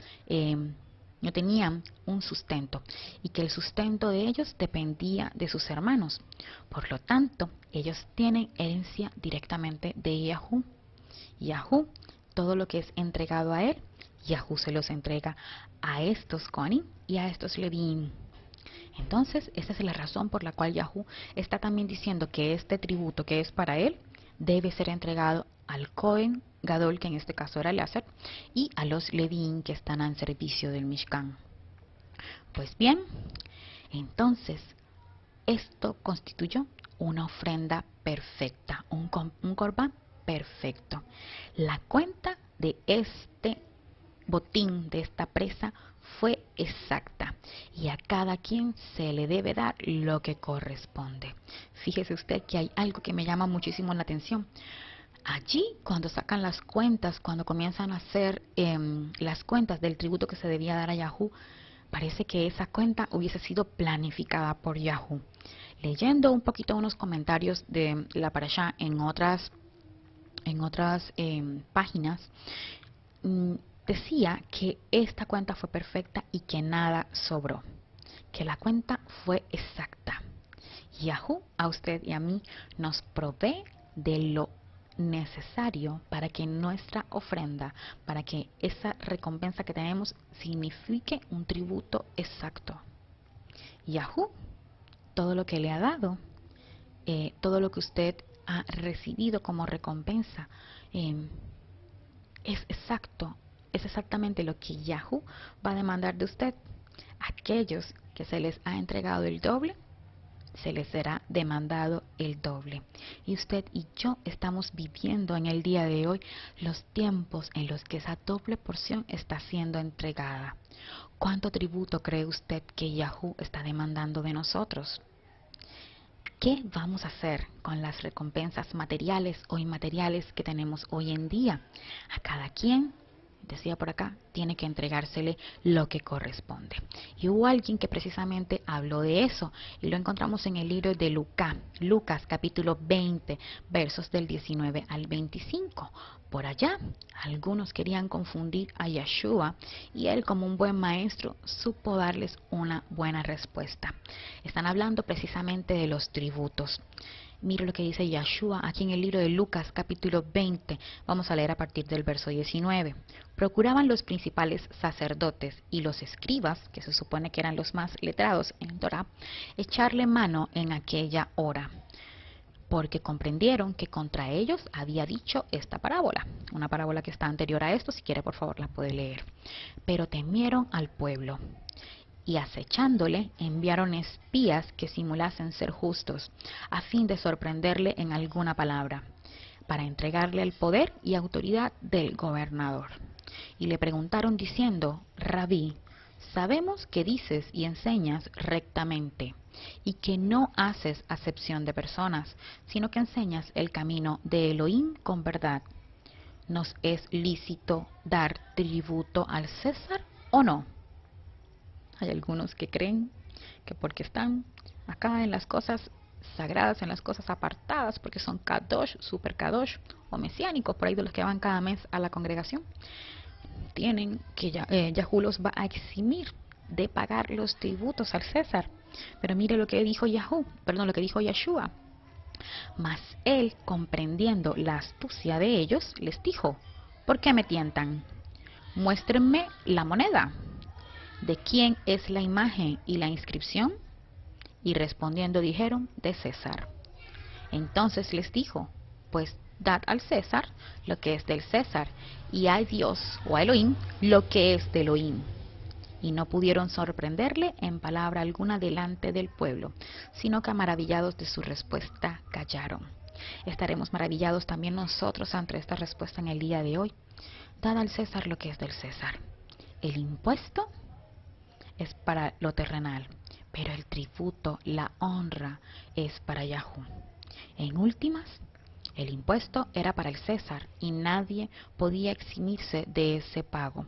no tenían un sustento, y que el sustento de ellos dependía de sus hermanos. Por lo tanto, ellos tienen herencia directamente de Yahú. Yahú, todo lo que es entregado a él, Yahú se los entrega a estos Kohanim y a estos Levín. Entonces, esa es la razón por la cual Yahú está también diciendo que este tributo que es para él debe ser entregado al Cohen Gadol, que en este caso era Eleazar, y a los Levín que están al servicio del Mishkan. Pues bien, entonces esto constituyó una ofrenda perfecta, un corbán perfecto. La cuenta de este botín, de esta presa, fue exacta, y a cada quien se le debe dar lo que corresponde. Fíjese usted que hay algo que me llama muchísimo la atención. Allí, cuando sacan las cuentas, cuando comienzan a hacer las cuentas del tributo que se debía dar a Yahú, parece que esa cuenta hubiese sido planificada por Yahú. Leyendo un poquito unos comentarios de la parashá en otras páginas, decía que esta cuenta fue perfecta y que nada sobró, que la cuenta fue exacta. Yahú a usted y a mí nos provee de lo necesario para que nuestra ofrenda, para que esa recompensa que tenemos signifique un tributo exacto. Yahú, todo lo que le ha dado, todo lo que usted ha recibido como recompensa, es exacto, es exactamente lo que Yahú va a demandar de usted. Aquellos que se les ha entregado el doble, se les será demandado el doble. Y usted y yo estamos viviendo en el día de hoy los tiempos en los que esa doble porción está siendo entregada. ¿Cuánto tributo cree usted que Yahú está demandando de nosotros? ¿Qué vamos a hacer con las recompensas materiales o inmateriales que tenemos hoy en día? A cada quien, decía por acá, tiene que entregársele lo que corresponde. Y hubo alguien que precisamente habló de eso, y lo encontramos en el libro de Lucas capítulo 20, versos del 19 al 25. Por allá, algunos querían confundir a Yeshua, y él, como un buen maestro, supo darles una buena respuesta. Están hablando precisamente de los tributos. Mire lo que dice Yeshua aquí en el libro de Lucas capítulo 20. Vamos a leer a partir del verso 19. Procuraban los principales sacerdotes y los escribas, que se supone que eran los más letrados en Torá, echarle mano en aquella hora, porque comprendieron que contra ellos había dicho esta parábola. Una parábola que está anterior a esto, si quiere por favor la puede leer. Pero temieron al pueblo, y acechándole enviaron espías que simulasen ser justos, a fin de sorprenderle en alguna palabra, para entregarle el poder y autoridad del gobernador. Y le preguntaron diciendo: Rabí, sabemos que dices y enseñas rectamente, y que no haces acepción de personas, sino que enseñas el camino de Elohim con verdad. ¿Nos es lícito dar tributo al César o no? Hay algunos que creen que porque están acá en las cosas sagradas, en las cosas apartadas, porque son kadosh, super kadosh o mesiánicos, por ahí de los que van cada mes a la congregación, tienen que Yahú los va a eximir de pagar los tributos al César. Pero mire lo que dijo lo que dijo Yeshua. Mas él, comprendiendo la astucia de ellos, les dijo: ¿por qué me tientan? Muéstrenme la moneda. ¿De quién es la imagen y la inscripción? Y respondiendo dijeron, de César. Entonces les dijo, pues dad al César lo que es del César, y a Dios o a Elohim lo que es de Elohim. Y no pudieron sorprenderle en palabra alguna delante del pueblo, sino que maravillados de su respuesta callaron. Estaremos maravillados también nosotros ante esta respuesta en el día de hoy. Dad al César lo que es del César. El impuesto es para lo terrenal, pero el tributo, la honra, es para Yahú. En últimas, el impuesto era para el César y nadie podía eximirse de ese pago.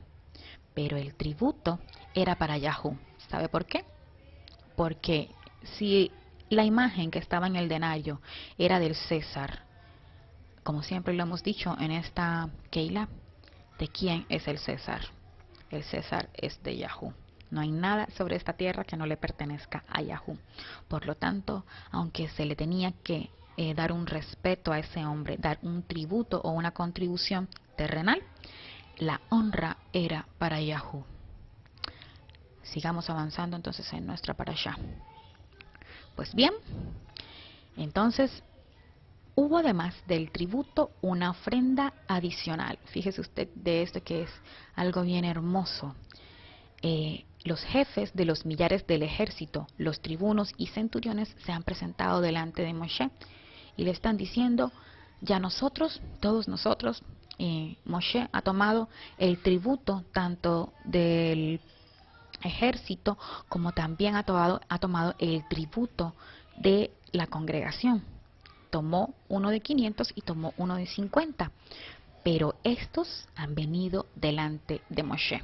Pero el tributo era para Yahú. ¿Sabe por qué? Porque si la imagen que estaba en el denario era del César, como siempre lo hemos dicho en esta Keilah, ¿de quién es el César? El César es de Yahú. No hay nada sobre esta tierra que no le pertenezca a Yahú. Por lo tanto, aunque se le tenía que dar un respeto a ese hombre, dar un tributo o una contribución terrenal, la honra era para Yahú. Sigamos avanzando entonces en nuestra parashá. Pues bien, entonces hubo además del tributo una ofrenda adicional. Fíjese usted de esto que es algo bien hermoso. Los jefes de los millares del ejército, los tribunos y centuriones se han presentado delante de Moshe y le están diciendo, ya nosotros, todos nosotros, Moshe ha tomado el tributo tanto del ejército como también ha tomado el tributo de la congregación. Tomó uno de 500 y tomó uno de 50, pero estos han venido delante de Moshe.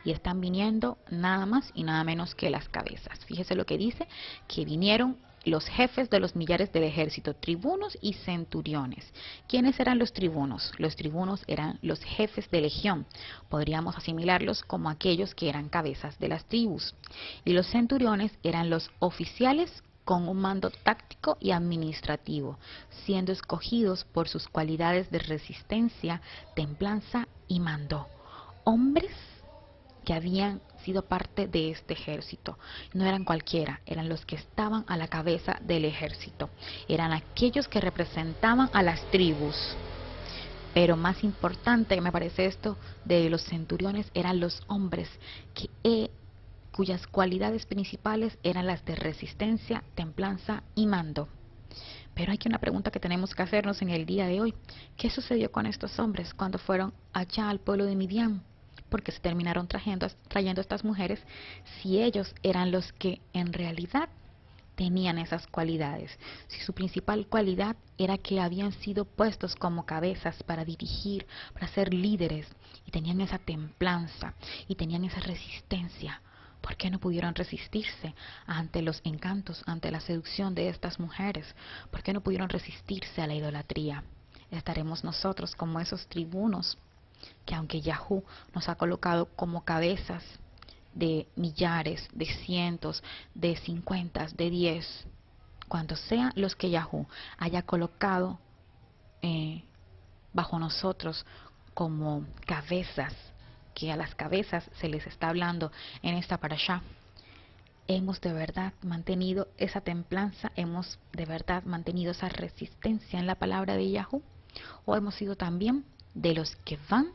Y están viniendo nada más y nada menos que las cabezas. Fíjese lo que dice, que vinieron los jefes de los millares del ejército, tribunos y centuriones. ¿Quiénes eran los tribunos? Los tribunos eran los jefes de legión. Podríamos asimilarlos como aquellos que eran cabezas de las tribus. Y los centuriones eran los oficiales con un mando táctico y administrativo, siendo escogidos por sus cualidades de resistencia, templanza y mando. Hombres que habían sido parte de este ejército. No eran cualquiera, eran los que estaban a la cabeza del ejército. Eran aquellos que representaban a las tribus. Pero más importante, me parece esto, de los centuriones eran los hombres cuyas cualidades principales eran las de resistencia, templanza y mando. Pero hay una pregunta que tenemos que hacernos en el día de hoy. ¿Qué sucedió con estos hombres cuando fueron allá al pueblo de Midian? Porque se terminaron trayendo estas mujeres si ellos eran los que en realidad tenían esas cualidades. Si su principal cualidad era que habían sido puestos como cabezas para dirigir, para ser líderes, y tenían esa templanza y tenían esa resistencia, ¿por qué no pudieron resistirse ante los encantos, ante la seducción de estas mujeres? ¿Por qué no pudieron resistirse a la idolatría? Estaremos nosotros como esos tribunos que aunque Yahú nos ha colocado como cabezas de millares, de cientos, de 50, de 10, cuantos sean los que Yahú haya colocado bajo nosotros como cabezas, que a las cabezas se les está hablando en esta parashá, hemos de verdad mantenido esa templanza, hemos de verdad mantenido esa resistencia en la palabra de Yahú, o hemos sido también de los que van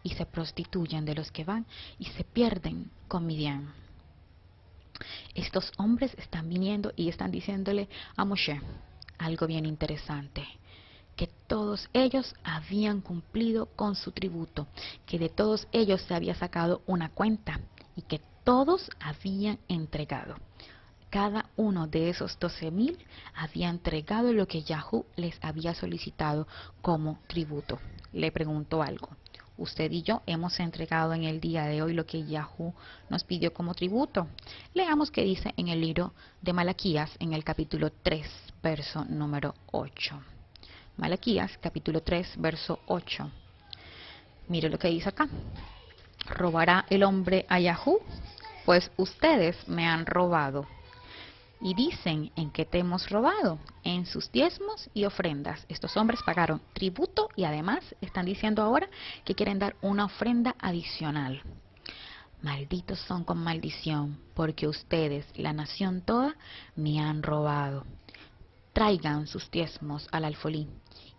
y se prostituyen, de los que van y se pierden con Midian. Estos hombres están viniendo y están diciéndole a Moshe algo bien interesante, que todos ellos habían cumplido con su tributo, que de todos ellos se había sacado una cuenta y que todos habían entregado. Cada uno de esos 12,000 había entregado lo que Yahú les había solicitado como tributo. Le pregunto algo. Usted y yo hemos entregado en el día de hoy lo que Yahú nos pidió como tributo. Leamos qué dice en el libro de Malaquías, en el capítulo 3, verso número 8. Malaquías, capítulo 3, verso 8. Mire lo que dice acá. ¿Robará el hombre a Yahú? Pues ustedes me han robado. Y dicen, ¿en qué te hemos robado? En sus diezmos y ofrendas. Estos hombres pagaron tributo y además están diciendo ahora que quieren dar una ofrenda adicional. Malditos son con maldición, porque ustedes, la nación toda, me han robado. Traigan sus diezmos al alfolí,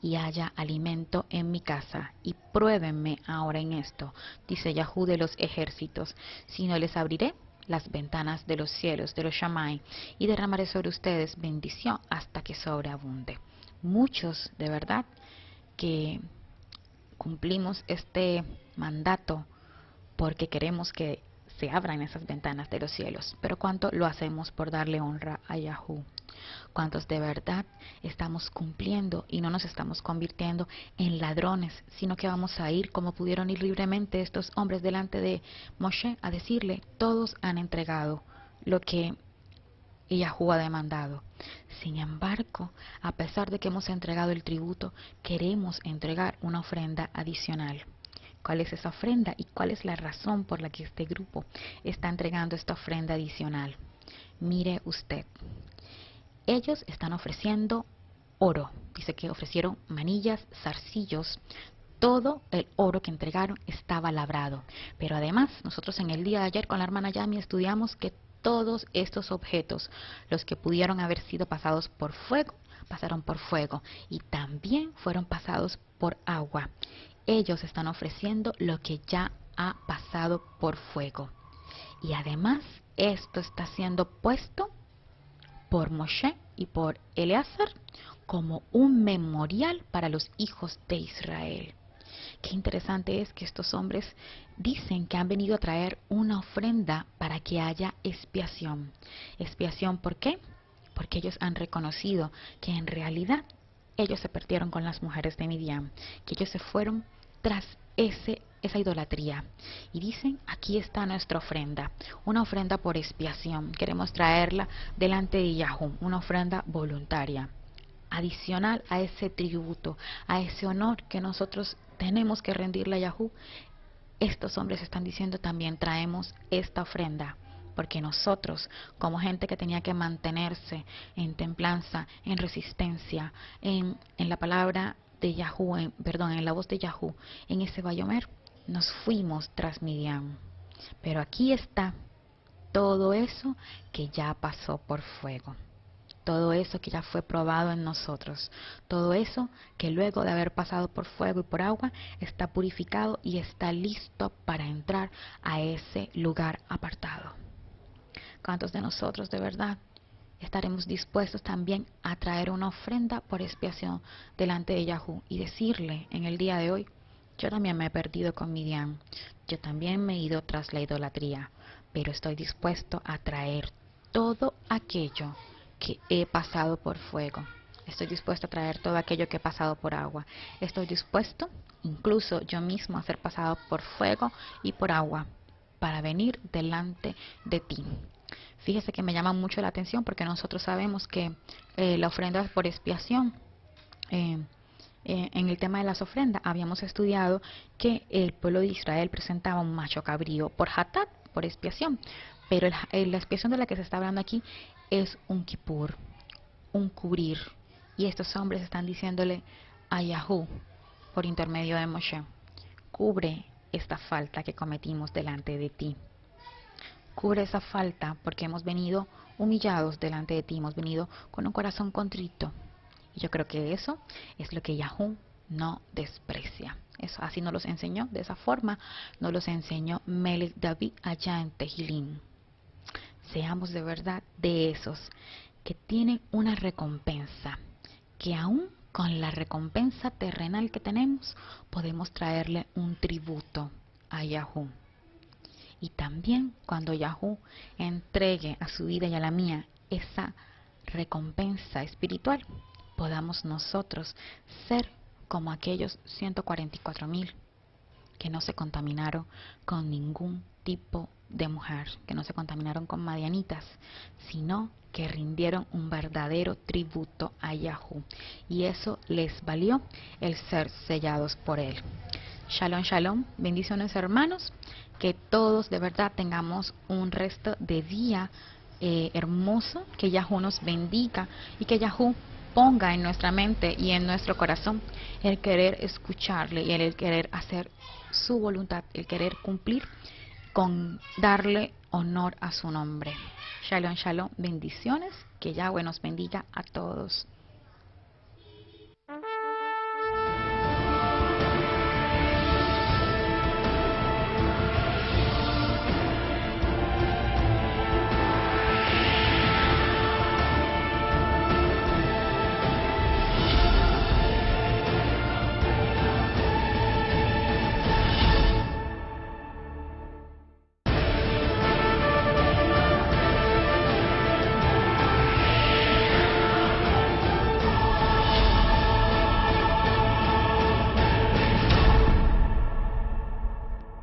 y haya alimento en mi casa, y pruébenme ahora en esto, dice Yahú de los ejércitos, si no les abriré las ventanas de los cielos, de los Shammai, y derramaré sobre ustedes bendición hasta que sobreabunde. Muchos, de verdad, que cumplimos este mandato porque queremos que se abran esas ventanas de los cielos. Pero ¿cuánto lo hacemos por darle honra a Yahú? ¿Cuántos de verdad estamos cumpliendo y no nos estamos convirtiendo en ladrones, sino que vamos a ir como pudieron ir libremente estos hombres delante de Moshe a decirle, todos han entregado lo que Yahú ha demandado? Sin embargo, a pesar de que hemos entregado el tributo, queremos entregar una ofrenda adicional. ¿Cuál es esa ofrenda y cuál es la razón por la que este grupo está entregando esta ofrenda adicional? Mire usted, ellos están ofreciendo oro. Dice que ofrecieron manillas, zarcillos. Todo el oro que entregaron estaba labrado. Pero además, nosotros en el día de ayer con la hermana Yami estudiamos que todos estos objetos, los que pudieron haber sido pasados por fuego, pasaron por fuego y también fueron pasados por agua. Ellos están ofreciendo lo que ya ha pasado por fuego. Y además, esto está siendo puesto por Moshe y por Eleazar como un memorial para los hijos de Israel. Qué interesante es que estos hombres dicen que han venido a traer una ofrenda para que haya expiación. ¿Expiación por qué? Porque ellos han reconocido que en realidad ellos se perdieron con las mujeres de Midian, que ellos se fueron tras esa idolatría. Y dicen, aquí está nuestra ofrenda, una ofrenda por expiación. Queremos traerla delante de Yahú, una ofrenda voluntaria, adicional a ese tributo, a ese honor que nosotros tenemos que rendirle a Yahú. Estos hombres están diciendo, también traemos esta ofrenda, porque nosotros, como gente que tenía que mantenerse en templanza, en resistencia, en la palabra de Yahú, en la voz de Yahú, en ese Bayomer, nos fuimos tras Midian. Pero aquí está todo eso que ya pasó por fuego. Todo eso que ya fue probado en nosotros, todo eso que luego de haber pasado por fuego y por agua está purificado y está listo para entrar a ese lugar apartado. ¿Cuántos de nosotros de verdad estaremos dispuestos también a traer una ofrenda por expiación delante de Yahú y decirle en el día de hoy, yo también me he perdido con Midian, yo también me he ido tras la idolatría, pero estoy dispuesto a traer todo aquello que he pasado por fuego. Estoy dispuesto a traer todo aquello que he pasado por agua. Estoy dispuesto, incluso yo mismo, a ser pasado por fuego y por agua para venir delante de ti. Fíjese que me llama mucho la atención porque nosotros sabemos que la ofrenda por expiación, en el tema de las ofrendas, habíamos estudiado que el pueblo de Israel presentaba un macho cabrío por hatat, por expiación. Pero la expiación de la que se está hablando aquí es un kippur, un cubrir. Y estos hombres están diciéndole a Yahú, por intermedio de Moshe, cubre esta falta que cometimos delante de ti. Cubre esa falta porque hemos venido humillados delante de ti, hemos venido con un corazón contrito. Y yo creo que eso es lo que Yahú no desprecia. Eso, así nos los enseñó, de esa forma nos los enseñó Melech David allá en Tehilim. Seamos de verdad de esos que tienen una recompensa, que aún con la recompensa terrenal que tenemos, podemos traerle un tributo a Yahú. Y también cuando Yahú entregue a su vida y a la mía esa recompensa espiritual, podamos nosotros ser como aquellos 144,000 que no se contaminaron con ningún tipo de mujer, que no se contaminaron con madianitas, sino que rindieron un verdadero tributo a Yahú. Y eso les valió el ser sellados por él. Shalom, shalom, bendiciones hermanos, que todos de verdad tengamos un resto de día hermoso, que Yahú nos bendiga y que Yahú ponga en nuestra mente y en nuestro corazón el querer escucharle y el querer hacer su voluntad, el querer cumplir con darle honor a su nombre. Shalom, shalom, bendiciones, que Yahweh nos bendiga a todos.